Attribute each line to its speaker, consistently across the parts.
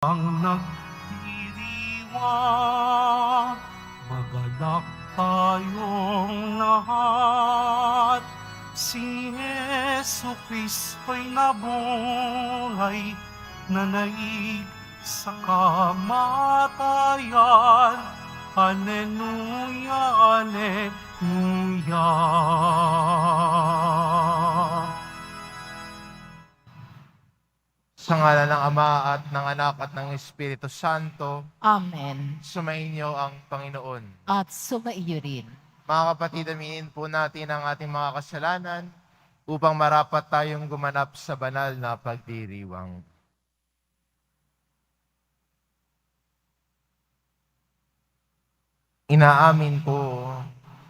Speaker 1: Ang nagdiriwang, magalak tayong lahat. Si Jesu Kristo'y nabuhay, nanaig sa kamatayan. Alleluia, Alleluia.
Speaker 2: Sa ngalan ng Ama at ng Anak at ng Espiritu Santo,
Speaker 3: Amen.
Speaker 2: sumainyo ang Panginoon.
Speaker 3: At sumaiyo rin.
Speaker 2: Mga kapatid, aminin po natin ang ating mga kasalanan upang marapat tayong gumanap sa banal na pagdiriwang. Inaamin ko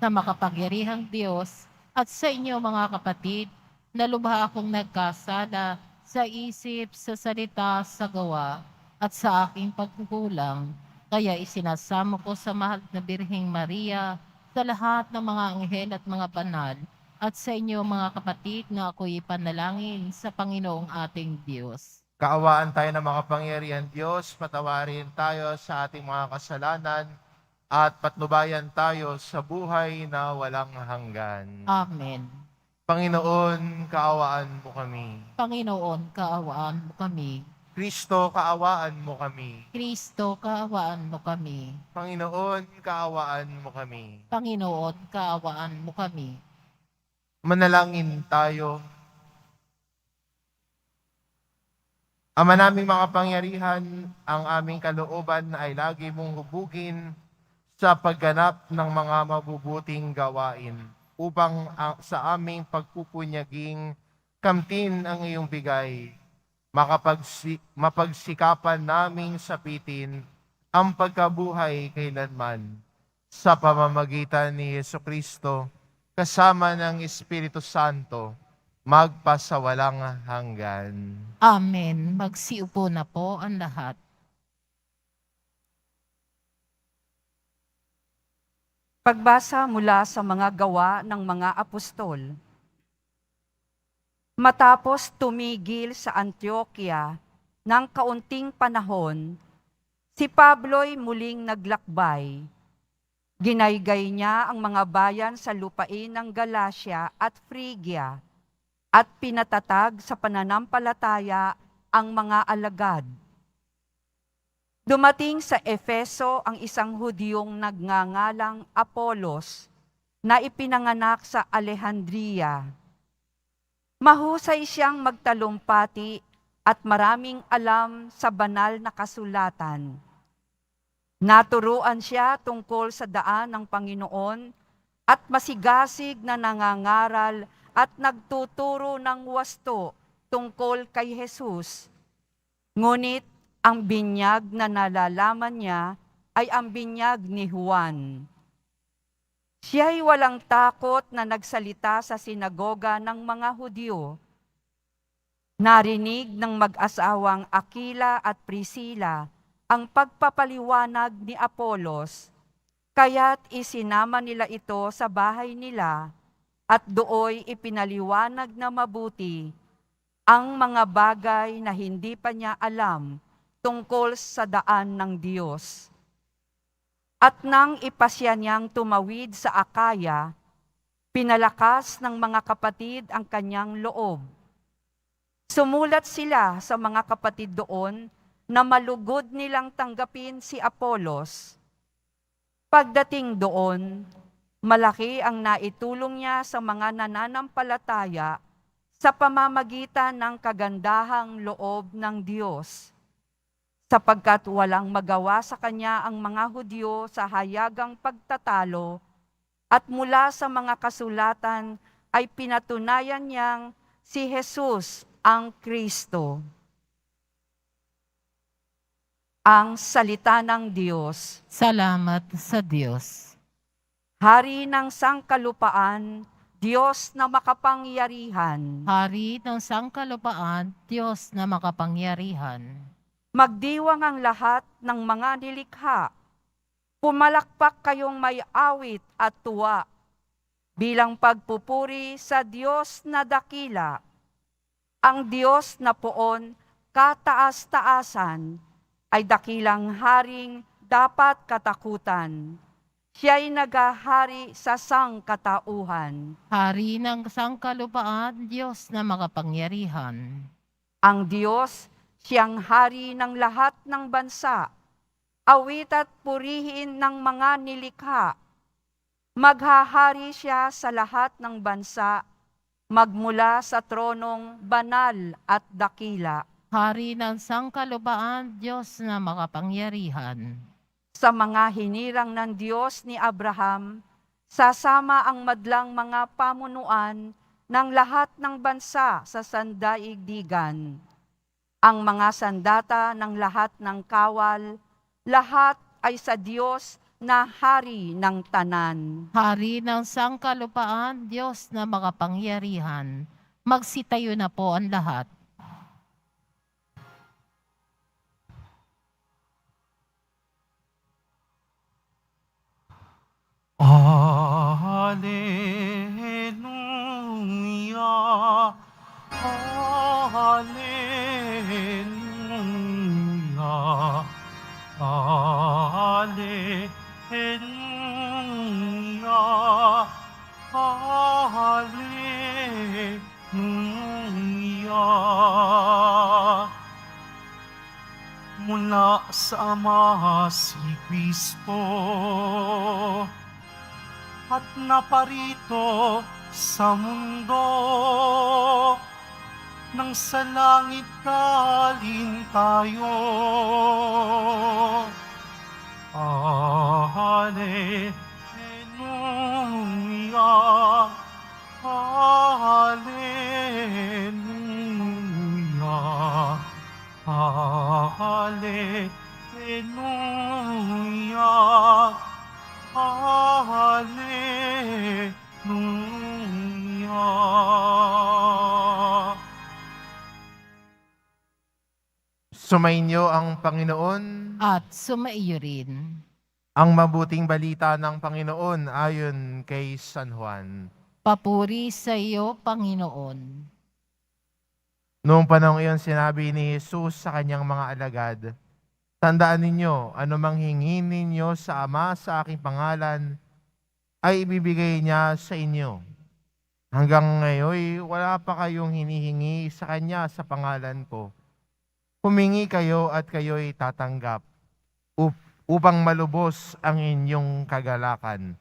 Speaker 3: Na makapangyarihang Diyos at sa inyo mga kapatid, na lubha akong nagkasala sa isip, sa salita, sa gawa, at sa aking pagkukulang. Kaya isinasamo ko sa mahal na Birheng Maria, sa lahat ng mga anghel at mga banal, at sa inyo mga kapatid na ako'y ipanalangin sa Panginoong ating Diyos.
Speaker 2: kaawaan tayo ng makapangyarihan Diyos, patawarin tayo sa ating mga kasalanan at patnubayan tayo sa buhay na walang hanggan.
Speaker 3: Amen.
Speaker 2: Panginoon, kaawaan mo kami.
Speaker 3: Panginoon, kaawaan mo kami.
Speaker 2: Kristo, kaawaan mo kami.
Speaker 3: Kristo, kaawaan mo kami.
Speaker 2: Panginoon, kaawaan mo kami.
Speaker 3: Panginoon, kaawaan mo kami.
Speaker 2: Manalangin tayo. Ama naming mga pangyarihan, ang aming kalooban ay lagi mong hubugin sa pagganap ng mga mabubuting gawain upang sa aming pagpupunyaging kamtin ang iyong bigay, mapagsikapan naming sapitin ang pagkabuhay kailanman sa pamamagitan ni Jesucristo kasama ng Espiritu Santo magpasawalang hanggan.
Speaker 3: Amen. Magsiupo na po ang lahat.
Speaker 4: Pagbasa mula sa mga gawa ng mga apostol. Matapos tumigil sa Antioquia ng kaunting panahon, si Pablo'y muling naglakbay. Ginaygay niya ang mga bayan sa lupain ng Galacia at Phrygia at pinatatag sa pananampalataya ang mga alagad. Dumating sa Efeso ang isang Hudyong nagngangalang Apolos na ipinanganak sa Alejandria. Mahusay siyang magtalumpati at maraming alam sa banal na kasulatan. Naturuan siya tungkol sa daan ng Panginoon at masigasig na nangangaral at nagtuturo ng wasto tungkol kay Jesus. Ngunit ang binyag na nalalaman niya ay ang binyag ni Juan. Siya'y walang takot na nagsalita sa sinagoga ng mga Hudyo. Narinig ng mag-asawang Aquila at Priscilla ang pagpapaliwanag ni Apolos, kaya't isinama nila ito sa bahay nila at dooy ipinaliwanag na mabuti ang mga bagay na hindi pa niya alam tungkol sa daan ng Diyos. At nang ipasya niyang tumawid sa Akaya, pinalakas ng mga kapatid ang kanyang loob. Sumulat sila sa mga kapatid doon na malugod nilang tanggapin si Apolos. Pagdating doon, malaki ang naitulong niya sa mga nananampalataya sa pamamagitan ng kagandahang loob ng Diyos, sapagkat walang magawa sa kanya ang mga Hudyo sa hayagang pagtatalo, at mula sa mga kasulatan ay pinatunayan niyang si Jesus ang Kristo. Ang salita ng Diyos.
Speaker 3: Salamat sa Diyos.
Speaker 4: Hari ng sangkalupaan, Diyos na makapangyarihan.
Speaker 3: Hari ng sangkalupaan, Diyos na makapangyarihan.
Speaker 4: Magdiwang ang lahat ng mga nilikha. Pumalakpak kayong may awit at tuwa bilang pagpupuri sa Diyos na dakila, ang Diyos na poon kataas-taasan, ay dakilang haring dapat katakutan. Siya'y nagahari sa sangkatauhan.
Speaker 3: Hari ng sangkalupaan, Diyos na makapangyarihan.
Speaker 4: Ang Diyos, siyang hari ng lahat ng bansa. Awit at purihin ng mga nilikha. Maghahari siya sa lahat ng bansa, magmula sa tronong banal at dakila.
Speaker 3: Hari ng sangkalupaan, Diyos na makapangyarihan.
Speaker 4: Sa mga hinirang ng Diyos ni Abraham, sasama ang madlang mga pamunuan ng lahat ng bansa sa sandaigdigan. Ang mga sandata ng lahat ng kawal, lahat ay sa Diyos na hari ng tanan.
Speaker 3: Hari ng sangkalupaan, Diyos na makapangyarihan. Magsitayo na po ang lahat.
Speaker 1: Alleluia, Alleluia, Alleluia, Alleluia. Mula sa Ama si Kristo at naparito sa mundo, nang sa langit galing tayo. Alleluia, Alleluia, Alleluia, Alleluia.
Speaker 2: Sumainyo ang Panginoon.
Speaker 3: At sumaiyo rin.
Speaker 2: Ang mabuting balita ng Panginoon ayon kay San Juan.
Speaker 3: Papuri sa iyo, Panginoon.
Speaker 2: Noong panahon iyon, sinabi ni Jesus sa kanyang mga alagad, "Tandaan ninyo, anumang hingin ninyo sa Ama sa aking pangalan, ay ibibigay niya sa inyo. Hanggang ngayon, wala pa kayong hinihingi sa Kanya sa pangalan ko. Humingi kayo at kayo'y tatanggap, upang malubos ang inyong kagalakan.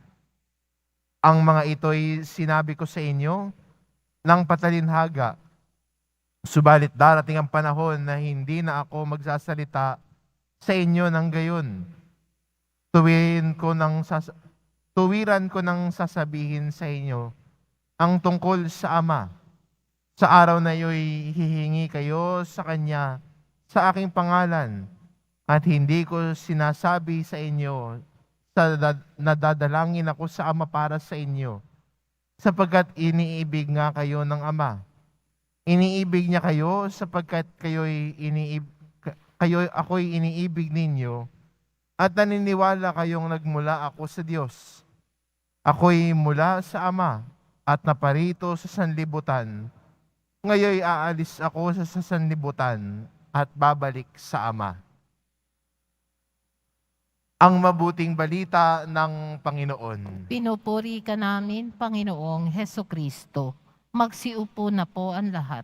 Speaker 2: Ang mga ito'y sinabi ko sa inyo ng patalinhaga, subalit darating ang panahon na hindi na ako magsasalita sa inyo ng gayon. Tuwiran ko nang sasabihin sa inyo ang tungkol sa Ama. Sa araw na iyo'y hihingi kayo sa Kanya sa aking pangalan, at hindi ko sinasabi sa inyo nadadalangin ako sa Ama para sa inyo, sapagkat iniibig nga kayo ng Ama. Iniibig niya kayo sapagkat ako'y iniibig ninyo, at naniniwala kayong nagmula ako sa Diyos. Ako'y mula sa Ama at naparito sa sanlibutan. Ngayon aalis ako sa sanlibutan at babalik sa Ama." Ang mabuting balita ng Panginoon.
Speaker 3: Pinupuri ka namin, Panginoong Hesukristo. Magsiupo na po ang lahat.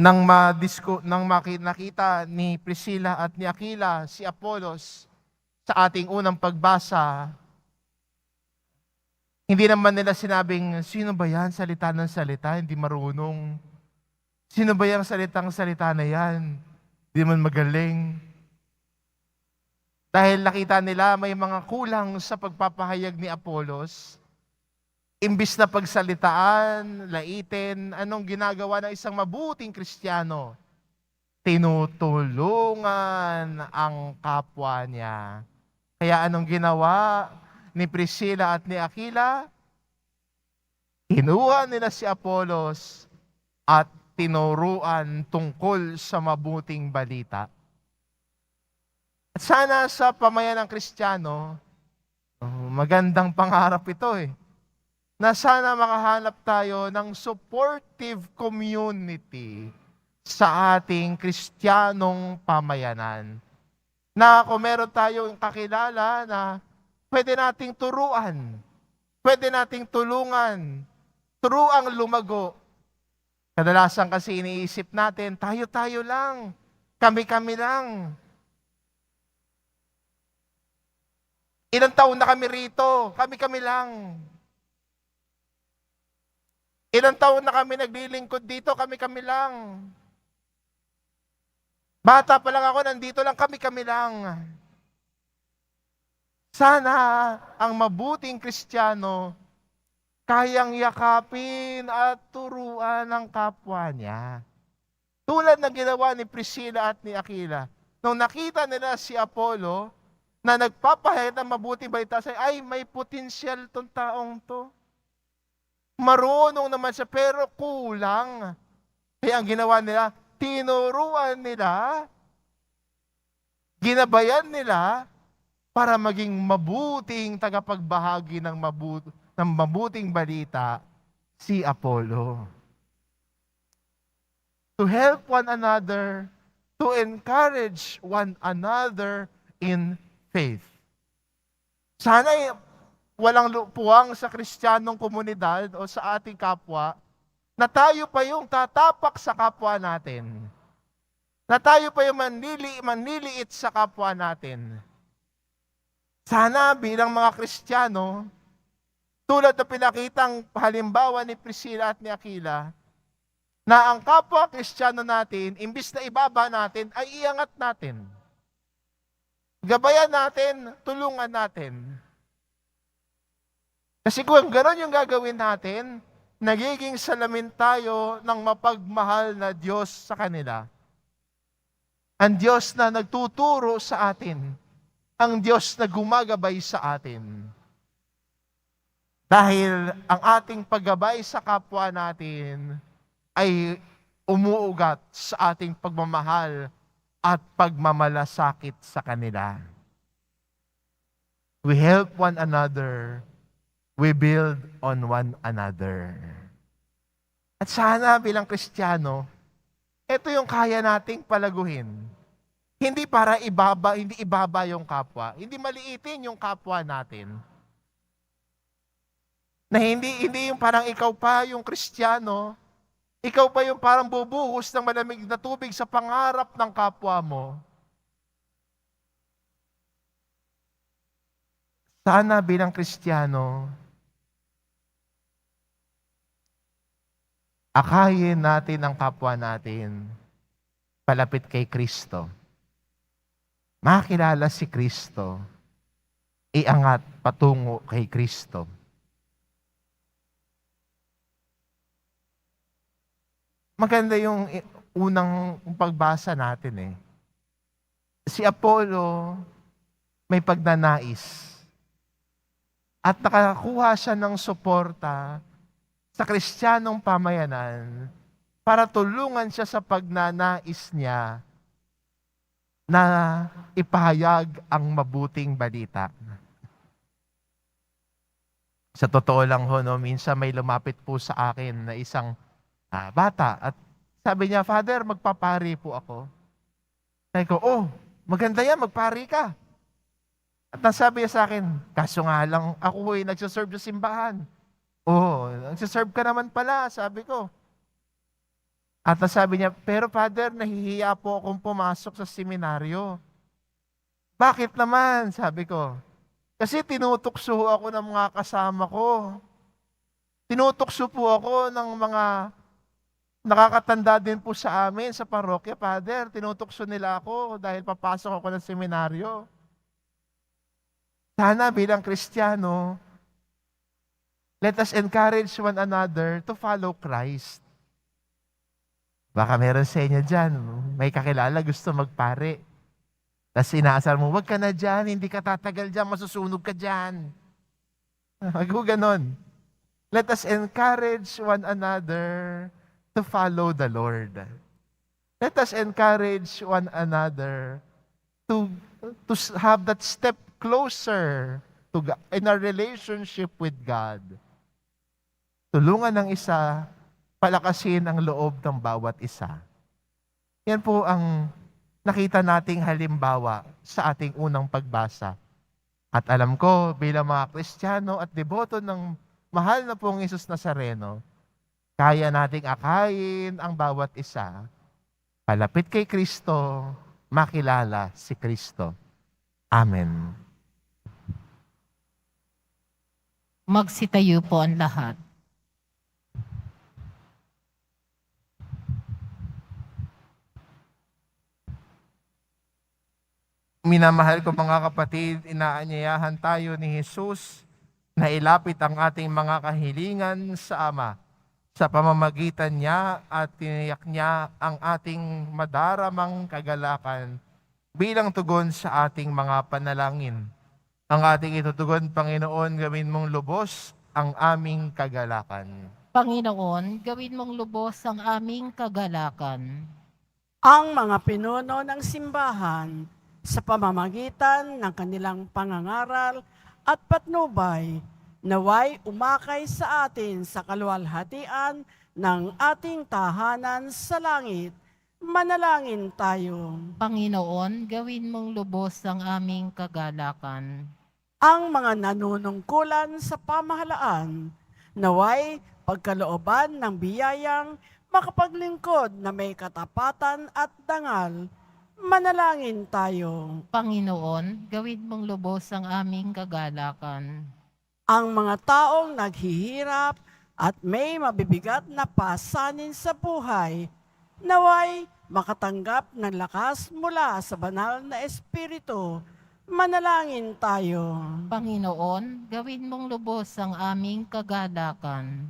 Speaker 2: Nang nakita ni Priscilla at ni Aquila si Apolos sa ating unang pagbasa, hindi naman nila sinabing, "Sino ba yan? Salita ng salita, hindi marunong. Sino ba yung salita na yan? Di man magaling." Dahil nakita nila may mga kulang sa pagpapahayag ni Apolos, imbis na pagsalitaan, laitin, anong ginagawa ng isang mabuting Kristiyano? Tinutulungan ang kapwa niya. Kaya anong ginawa ni Priscilla at ni Aquila? Kinuha nila si Apolos at tinuruan tungkol sa mabuting balita. At sana sa pamayan ng Kristiyano, magandang pangarap ito na sana makahanap tayo ng supportive community sa ating Kristiyanong pamayanan. Na kung meron tayong kakilala na pwede nating turuan, pwede nating tulungan, turuang lumago. Kadalasan kasi iniisip natin, tayo-tayo lang, kami-kami lang. Ilang taon na kami rito, kami-kami lang. Ilang taon na kami naglilingkod dito, kami-kami lang. Bata pa lang ako, nandito lang, kami-kami lang. Sana ang mabuting Kristiyano kayang yakapin at turuan ng kapwa niya. Tulad ng ginawa ni Priscilla at ni Aquila. Nung nakita nila si Apollo na nagpapahayag ng mabuting balita, ay may potensyal tong taong to. Marunong naman siya pero kulang. Kaya ang ginawa nila, tinuruan nila, ginabayan nila para maging mabuting tagapagbahagi ng mabuting balita si Apollo. To help one another, to encourage one another in faith. Sana walang puwang sa Kristiyanong komunidad o sa ating kapwa na tayo pa yung tatapak sa kapwa natin. Na tayo pa yung manliliit sa kapwa natin. Sana bilang mga Kristiyano, tulad na pinakitang halimbawa ni Priscilla at ni Aquila, na ang kapwa Kristiyano natin, imbis na ibaba natin, ay iangat natin. Gabayan natin, tulungan natin. Kasi kung gano'n yung gagawin natin, nagiging salamin tayo ng mapagmahal na Diyos sa kanila. Ang Diyos na nagtuturo sa atin. Ang Diyos na gumagabay sa atin. Dahil ang ating paggabay sa kapwa natin ay umuugat sa ating pagmamahal at pagmamalasakit sa kanila. We help one another. We build on one another. At sana bilang Kristiyano, ito yung kaya nating palaguhin. Hindi para hindi ibaba yung kapwa. Hindi maliitin yung kapwa natin. Na hindi yung parang ikaw pa yung Kristiyano, ikaw pa yung parang bubuhos ng malamig na tubig sa pangarap ng kapwa mo. Sana bilang Kristiyano, akayin natin ang kapwa natin palapit kay Kristo. Makilala si Kristo, iangat patungo kay Kristo. Maganda yung unang pagbasa natin eh. Si Apollo may pagnanais at nakakuha siya ng suporta sa Kristiyanong pamayanan para tulungan siya sa pagnanais niya na ipahayag ang mabuting balita. Sa totoo lang ho, no, minsan may lumapit po sa akin na isang bata at sabi niya, Father, magpapari po ako. Sabi ko, oh, maganda yan, magpari ka. At nasabi niya sa akin, kaso nga lang, ako nagsaserve sa simbahan. Oh, nagsaserve ka naman pala, sabi ko. At nasabi niya, pero Father, nahihiya po akong pumasok sa seminaryo. Bakit naman? Sabi ko. Kasi tinutukso ako ng mga kasama ko. Tinutukso po ako ng mga nakakatanda din po sa amin sa parokya, Father. Tinutukso nila ako dahil papasok ako ng seminaryo. Sana bilang Kristiyano, let us encourage one another to follow Christ. Baka meron sa inyo dyan, may kakilala gusto magpare. Tapos inaasar mo, wag ka na dyan, hindi ka tatagal dyan, masusunog ka dyan. Wag ko ganon. Let us encourage one another to follow the Lord. Let us encourage one another to have that step closer to God, in our relationship with God. tulungan ng isa, palakasin ang loob ng bawat isa. Yan po ang nakita nating halimbawa sa ating unang pagbasa. At alam ko, bilang mga Kristiyano at deboto ng mahal na pong Hesus Nazareno, kaya nating akayin ang bawat isa. Palapit kay Kristo, makilala si Kristo. Amen.
Speaker 3: Magsitayo po ang lahat.
Speaker 2: Minamahal ko mga kapatid, inaanyayahan tayo ni Jesus na ilapit ang ating mga kahilingan sa Ama. Sa pamamagitan niya at tiniyak niya ang ating madaramang kagalakan bilang tugon sa ating mga panalangin. Ang ating itutugon, Panginoon, gawin mong lubos ang aming kagalakan.
Speaker 3: Panginoon, gawin mong lubos ang aming kagalakan.
Speaker 5: Ang mga pinuno ng simbahan sa pamamagitan ng kanilang pangangaral at patnubay, naway umakay sa atin sa kaluwalhatian ng ating tahanan sa langit. Manalangin tayo.
Speaker 3: Panginoon, gawin mong lubos ang aming kagalakan.
Speaker 5: Ang mga nanunungkulan sa pamahalaan, naway pagkalooban ng biyayang makapaglingkod na may katapatan at dangal. Manalangin tayo.
Speaker 3: Panginoon, gawin mong lubos ang aming kagalakan.
Speaker 5: Ang mga taong naghihirap at may mabibigat na pasanin sa buhay, naway makatanggap ng lakas mula sa banal na Espiritu. Manalangin tayo.
Speaker 3: Panginoon, gawin mong lubos ang aming kagalakan.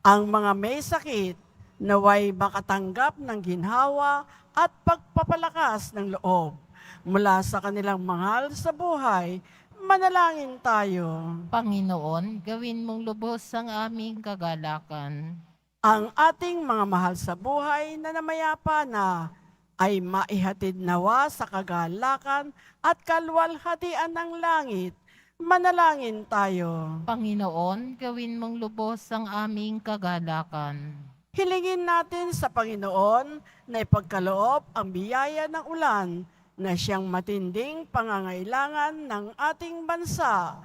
Speaker 5: Ang mga may sakit, naway makatanggap ng ginhawa at pagpapalakas ng loob mula sa kanilang mahal sa buhay. Manalangin tayo.
Speaker 3: Panginoon, gawin mong lubos ang aming kagalakan.
Speaker 5: Ang ating mga mahal sa buhay na namayapa na ay maihatid nawa sa kagalakan at kaluwalhatian ng langit. Manalangin tayo.
Speaker 3: Panginoon, gawin mong lubos ang aming kagalakan.
Speaker 5: Hilingin natin sa Panginoon na ipagkaloob ang biyaya ng ulan na siyang matinding pangangailangan ng ating bansa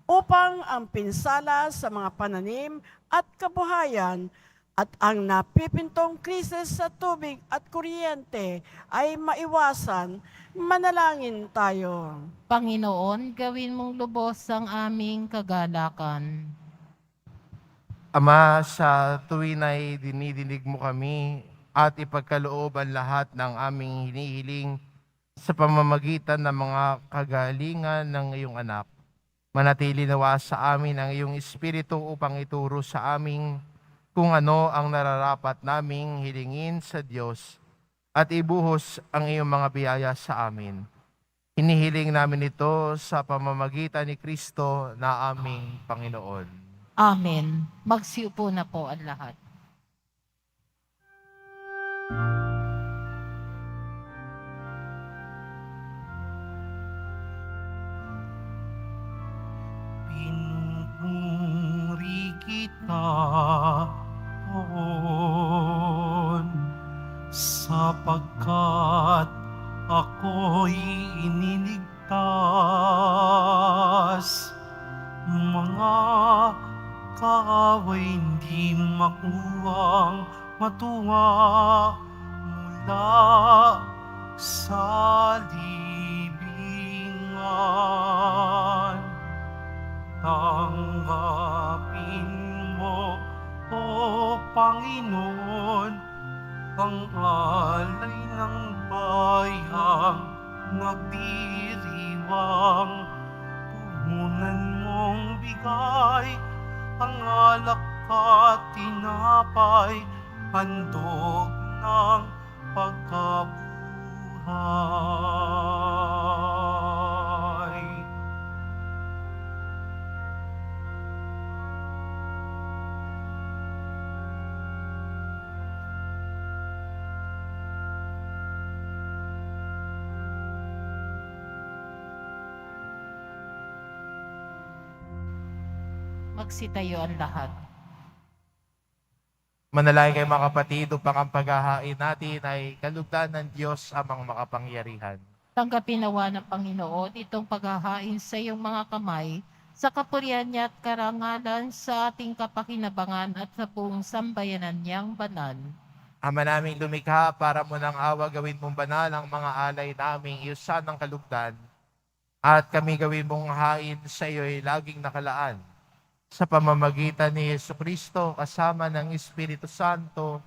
Speaker 5: upang ang pinsala sa mga pananim at kabuhayan at ang napipintong krisis sa tubig at kuryente ay maiwasan. Manalangin tayo.
Speaker 3: Panginoon, gawin mong lubos ang aming kagalakan.
Speaker 2: Ama, sa tuwin ay dinidinig mo kami at ipagkaloob ang lahat ng aming hinihiling sa pamamagitan ng mga kagalingan ng iyong anak. Manatili nawa sa amin ang iyong Espiritu upang ituro sa amin kung ano ang nararapat naming hilingin sa Diyos at ibuhos ang iyong mga biyaya sa amin. Hinihiling namin ito sa pamamagitan ni Kristo na aming Panginoon.
Speaker 3: Amen. Magsiupo na po ang lahat.
Speaker 1: Pinupuri kita, Poon, sapagkat ako'y iniligtas. Mga kaaway hindi makuwang matuwa mula sa libingan. Tanggapin mo, O Panginoon, ang alay ng bayang nagdiriwang. Puhunan mong bigay ang alak at tinapay, handog ng pagkabuhay.
Speaker 3: Magsitayo ang lahat.
Speaker 2: Manalangin kayo mga kapatid upang ang paghahain natin ay kalugdan ng Diyos amang makapangyarihan.
Speaker 3: Tanggapin nawa ng Panginoon itong paghahain sa iyong mga kamay, sa kapurihan niya at karangalan sa ating kapakinabangan at sa buong sambayanan niyang banal.
Speaker 2: Ama naming lumikha, para mo ng awa gawin mong banal ang mga alay naming iyusan ng kalugdan, at kami gawin mong hain sa iyo'y laging nakalaan. Sa pamamagitan ni Jesucristo kasama ng Espiritu Santo,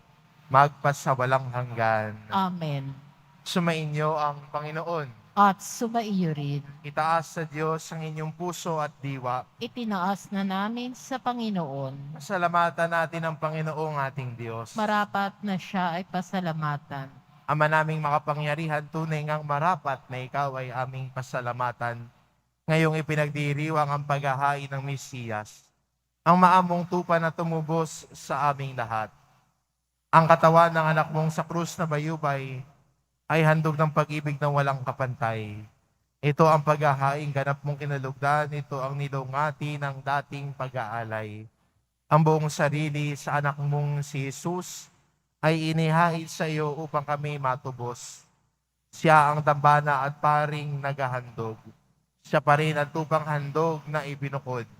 Speaker 2: magpasawalang hanggan.
Speaker 3: Amen.
Speaker 2: Sumainyo ang Panginoon.
Speaker 3: At sumaiyo rin.
Speaker 2: Itaas sa Diyos ang inyong puso at diwa.
Speaker 3: Itinaas na namin sa Panginoon.
Speaker 2: Pasalamatan natin ang Panginoong ating Diyos.
Speaker 3: Marapat na siya ay pasalamatan.
Speaker 2: Ama naming makapangyarihan, tunay ngang marapat na ikaw ay aming pasalamatan. Ngayong ipinagdiriwang ang paghahain ng Mesiyas, ang maamong tupa na tumubos sa aming lahat. Ang katawan ng anak mong sa krus na bayubay ay handog ng pag-ibig na walang kapantay. Ito ang paghahain ganap mong kinalugdan, ito ang nilungati ng dating pag-aalay. Ang buong sarili sa anak mong si Jesus ay inihain sa iyo upang kami matubos. Siya ang dambana at paring naghahandog. Siya pa rin ang tupang handog na ibinukod.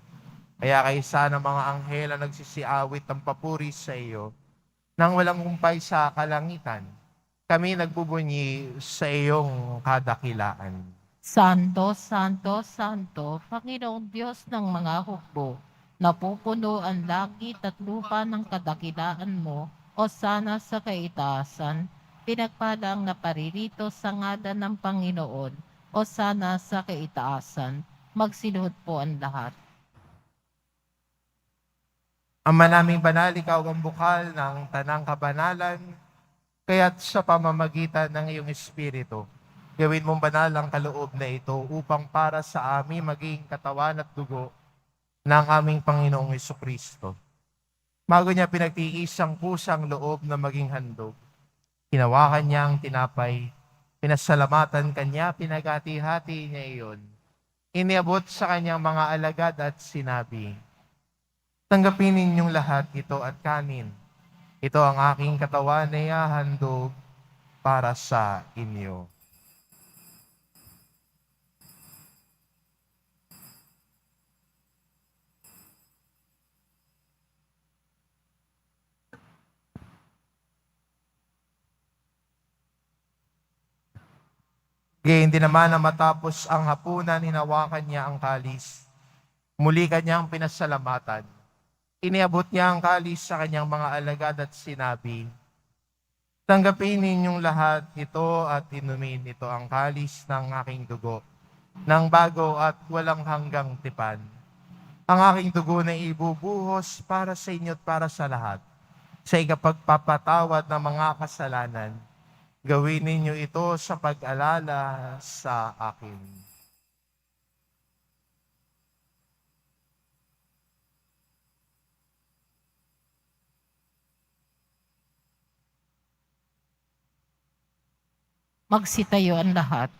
Speaker 2: Kaya kaysa ng mga anghel na nagsisiawit ng papuri sa iyo, nang walang humpay sa kalangitan, kami nagbubunyi sa iyong kadakilaan.
Speaker 3: Santo, Santo, Santo, Panginoong Diyos ng mga hukbo, napupuno ang langit at lupa ng kadakilaan mo, o sana sa kaitaasan, pinagpalang na paririto sa ngalan ng Panginoon, o sana sa kaitaasan, magsiluhod po ang lahat.
Speaker 2: Ama naming banal, ikaw ang bukal ng tanang kabanalan, kaya't sa pamamagitan ng iyong Espiritu, gawin mong banal ang kaloob na ito upang para sa amin maging katawan at dugo ng aming Panginoong Jesucristo. Bago niya pinagtiis ang kusang loob na maging handog, hinawakan niya ang tinapay, pinasalamatan kanya, pinagati-hati niya iyon. Iniabot sa kanyang mga alagad at sinabi, "Tanggapin ninyong lahat ito at kanin. Ito ang aking katawan na ihahandog para sa inyo." Gayon din naman na matapos ang hapunan, hinawakan niya ang kalis. Muli kanyang pinasalamatan. Iniabot niya ang kalis sa kanyang mga alagad at sinabi, "Tanggapin ninyong lahat ito at inumin, ito ang kalis ng aking dugo, ng bago at walang hanggang tipan. Ang aking dugo na ibubuhos para sa inyo at para sa lahat, sa ikapagpapatawad ng mga kasalanan. Gawin ninyo ito sa pag-alala sa akin."
Speaker 3: Magsitayo ang lahat.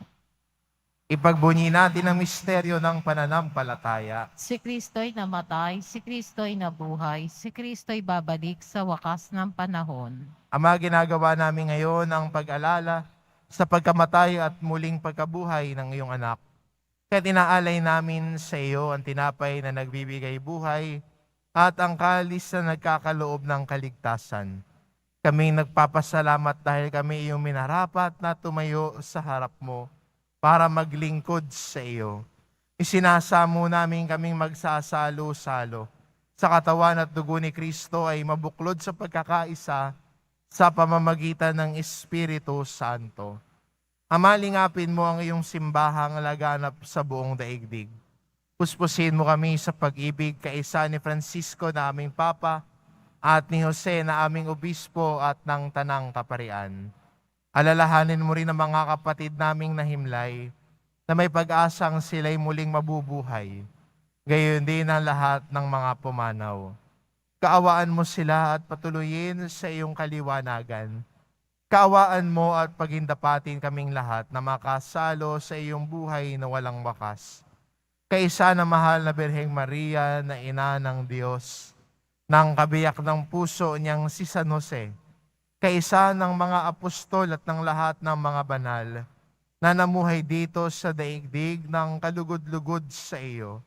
Speaker 2: Ipagbunyi natin ang misteryo ng pananampalataya.
Speaker 3: Si Kristo'y namatay, si Kristo'y nabuhay, si Kristo'y babalik sa wakas ng panahon.
Speaker 2: Ama, ginagawa namin ngayon ang pag-alala sa pagkamatay at muling pagkabuhay ng iyong anak. Kaya tinaalay namin sa iyo ang tinapay na nagbibigay buhay at ang kalis na nagkakaloob ng kaligtasan. Kami nagpapasalamat dahil kami iyong minarapat na tumayo sa harap mo para maglingkod sa iyo. Isinasamo namin kaming magsasalo-salo sa katawan at dugo ni Kristo ay mabuklod sa pagkakaisa sa pamamagitan ng Espiritu Santo. Ama, lingapin mo ang iyong simbahang laganap sa buong daigdig. Puspusin mo kami sa pag-ibig kaisa ni Francisco na aming Papa at ni Jose na aming Obispo at ng Tanang Kaparian. Alalahanin mo rin ang mga kapatid naming nahimlay na may pag-asang sila'y muling mabubuhay. Gayon din ang lahat ng mga pumanaw. Kaawaan mo sila at patuloyin sa iyong kaliwanagan. Kaawaan mo at pagindapatin kaming lahat na makasalo sa iyong buhay na walang wakas. Kaisa na mahal na Birheng Maria na Ina ng Diyos, ng kabiyak ng puso niyang si San Jose, kaisa ng mga apostol at ng lahat ng mga banal, na namuhay dito sa daigdig ng kalugod-lugod sa iyo,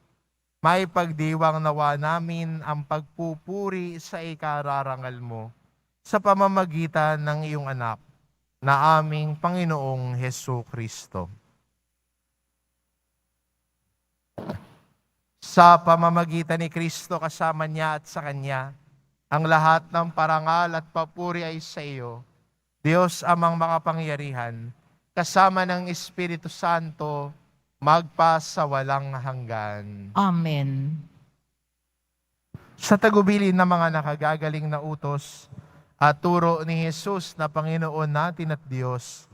Speaker 2: may pagdiwang nawa namin ang pagpupuri sa ikararangal mo sa pamamagitan ng iyong anak na aming Panginoong Hesu Kristo. Sa pamamagitan ni Kristo kasama niya at sa Kanya, ang lahat ng parangal at papuri ay sa iyo, Diyos amang makapangyarihan, kasama ng Espiritu Santo, magpa sa walang hanggan.
Speaker 3: Amen.
Speaker 2: Sa tagubilin ng mga nakagagaling na utos at turo ni Jesus na Panginoon natin at Diyos,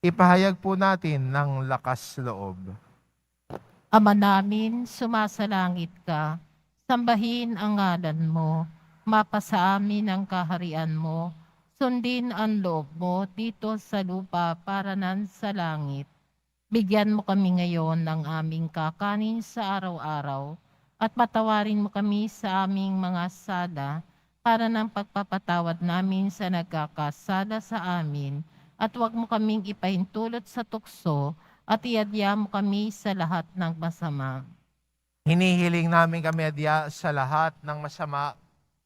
Speaker 2: ipahayag po natin ng lakas loob.
Speaker 3: Ama namin, sumasalangit ka, sambahin ang ngalan mo, mapasa amin ang kaharian mo, sundin ang loob mo dito sa lupa para nan sa langit. Bigyan mo kami ngayon ng aming kakanin sa araw-araw at patawarin mo kami sa aming mga sala para ng pagpapatawad namin sa nagkakasala sa amin at huwag mo kaming ipahintulot sa tukso at iadya mo kami sa lahat ng masama.
Speaker 2: Hinihiling namin kami adya sa lahat ng masama,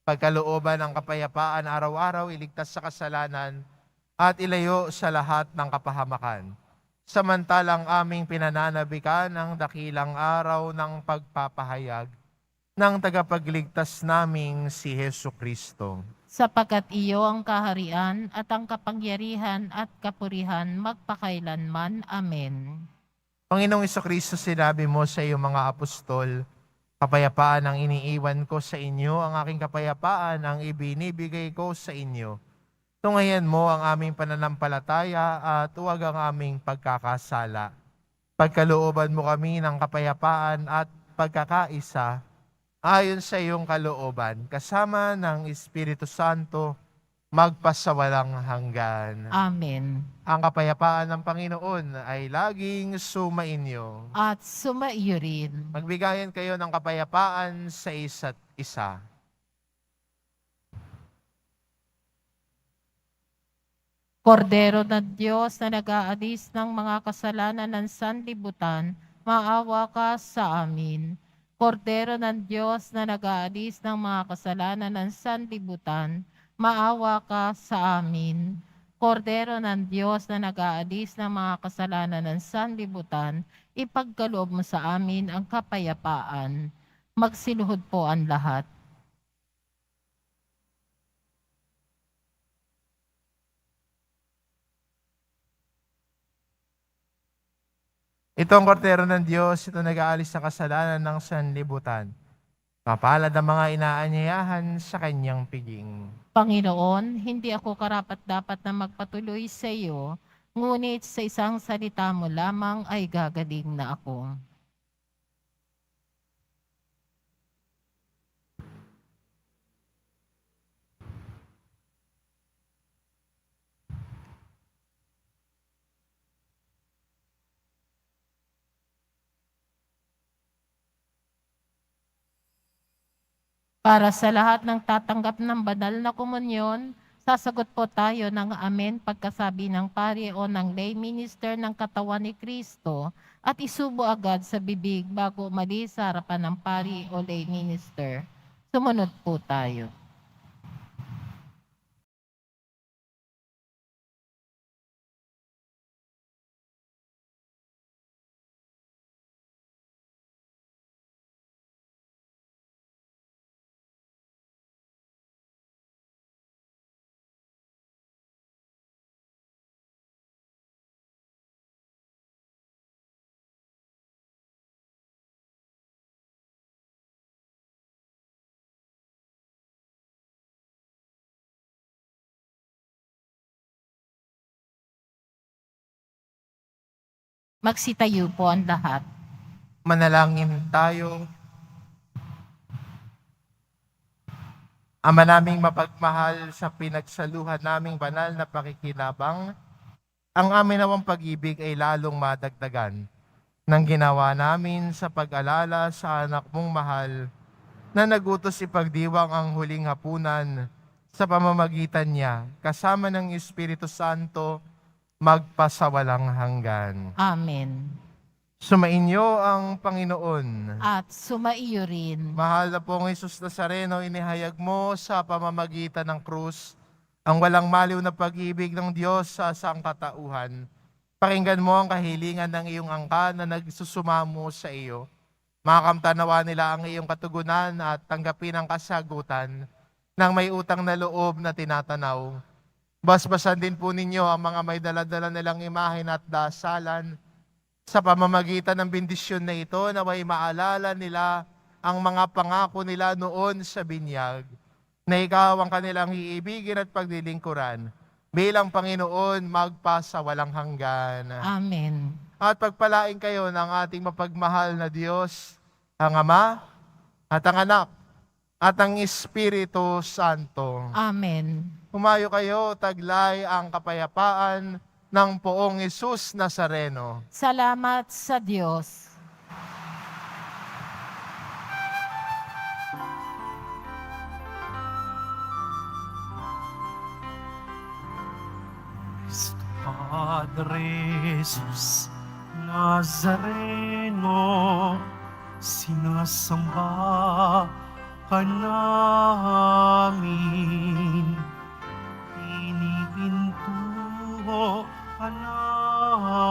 Speaker 2: pagkalooban ng kapayapaan araw-araw, iligtas sa kasalanan at ilayo sa lahat ng kapahamakan. Samantalang aming pinananabikan ang dakilang araw ng pagpapahayag ng tagapagligtas naming si Hesu Kristo.
Speaker 3: Sapagkat iyo ang kaharian at ang kapangyarihan at kapurihan magpakailanman. Amen.
Speaker 2: Panginoong Kristo, sinabi mo sa iyong mga apostol, kapayapaan ang iniiwan ko sa inyo, ang aking kapayapaan ang ibinibigay ko sa inyo. Tunghayan mo ang aming pananampalataya at huwag ang aming pagkakasala. Pagkalooban mo kami ng kapayapaan at pagkakaisa, ayon sa iyong kalooban, kasama ng Espiritu Santo, magpasawalang hanggan.
Speaker 3: Amen.
Speaker 2: Ang kapayapaan ng Panginoon ay laging sumainyo.
Speaker 3: At sumaiyo rin.
Speaker 2: Magbigayan kayo ng kapayapaan sa isa't isa.
Speaker 3: Kordero ng Diyos na nag-aalis ng mga kasalanan ng sanlibutan, maawa ka sa amin. Kordero ng Diyos na nag-aalis ng mga kasalanan ng sanlibutan, maawa ka sa amin. Kordero ng Diyos na nag-aalis ng mga kasalanan ng sanlibutan, ipagkaloob mo sa amin ang kapayapaan. Magsiluhod po ang lahat.
Speaker 2: Ito ang kordero ng Diyos, ito nag-aalis ng kasalanan ng sanlibutan. Mapalad ang mga inaanyayahan sa kanyang piging.
Speaker 3: Panginoon, hindi ako karapat-dapat na magpatuloy sa iyo, ngunit sa isang salita mo lamang ay gagaling na ako. Para sa lahat ng tatanggap ng banal na komunyon, sasagot po tayo ng amen pagkasabi ng pari o ng lay minister ng katawan ni Kristo at isubo agad sa bibig bago umalis sa harapan ng pari o lay minister. Sumunod po tayo. Magsitayo po ang lahat.
Speaker 2: Manalangin tayo. Ama naming mapagmahal, sa pinagsaluhan naming banal na pakikinabang, ang amin nawang pag-ibig ay lalong madagdagan ng ginawa namin sa pag-alala sa anak mong mahal na nagutos ipagdiwang ang huling hapunan sa pamamagitan niya, kasama ng Espiritu Santo, magpasawalang hanggan.
Speaker 3: Amen.
Speaker 2: Sumainyo ang Panginoon.
Speaker 3: At sumaiyo rin.
Speaker 2: Mahal na pong Jesus Nazareno, inihayag mo sa pamamagitan ng krus ang walang maliw na pag-ibig ng Diyos sa sangkatauhan. Pakinggan mo ang kahilingan ng iyong angkan na nagsusumamo sa iyo. Makakamtanawa nila ang iyong katugunan at tanggapin ang kasagutan ng may utang na loob na tinatanaw. Basbasan din po ninyo ang mga may daladala nilang imahen at dasalan. Sa pamamagitan ng bendisyon na ito, naway maalala nila ang mga pangako nila noon sa binyag, na ikaw ang kanilang iibigin at paglilingkuran bilang Panginoon magpasawalang hanggan.
Speaker 3: Amen.
Speaker 2: At pagpalain kayo ng ating mapagmahal na Diyos, ang Ama at ang Anak at ang Espiritu Santo.
Speaker 3: Amen.
Speaker 2: Humayo kayo, taglay ang kapayapaan ng Poong Jesus Nazareno.
Speaker 3: Salamat sa Diyos.
Speaker 1: Padre Jesus Nazareno, sinasamba ka namin. Pinipintuho ka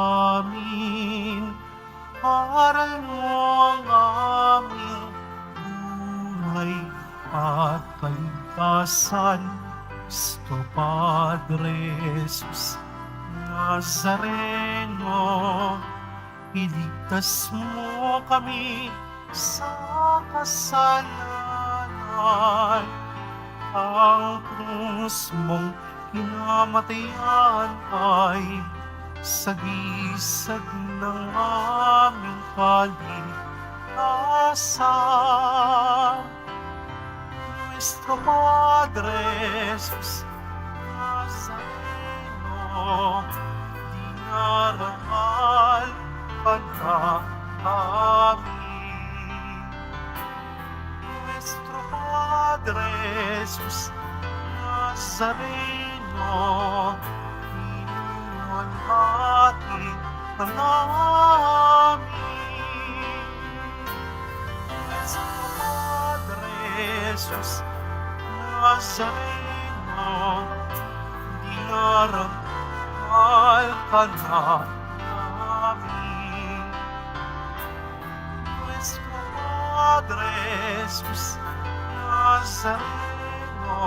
Speaker 1: namin. Aral mo ang aming buhay at kaligtasan. Cristo Padre Jesus Nazareno, iligtas mo kami sa kasalanan. Ang krus mong kinamatayan ay sagisag ng aming kaligtasan. Nuestro Padre Jesus Nazareno, dinarangal ka namin. Nuestro Padre Jesus Nazareno, inuwalhati ka namin. Nuestro Padre Jesus Nazareno, dinarangal ka namin. Nuestro Padre Jesus Nazareno,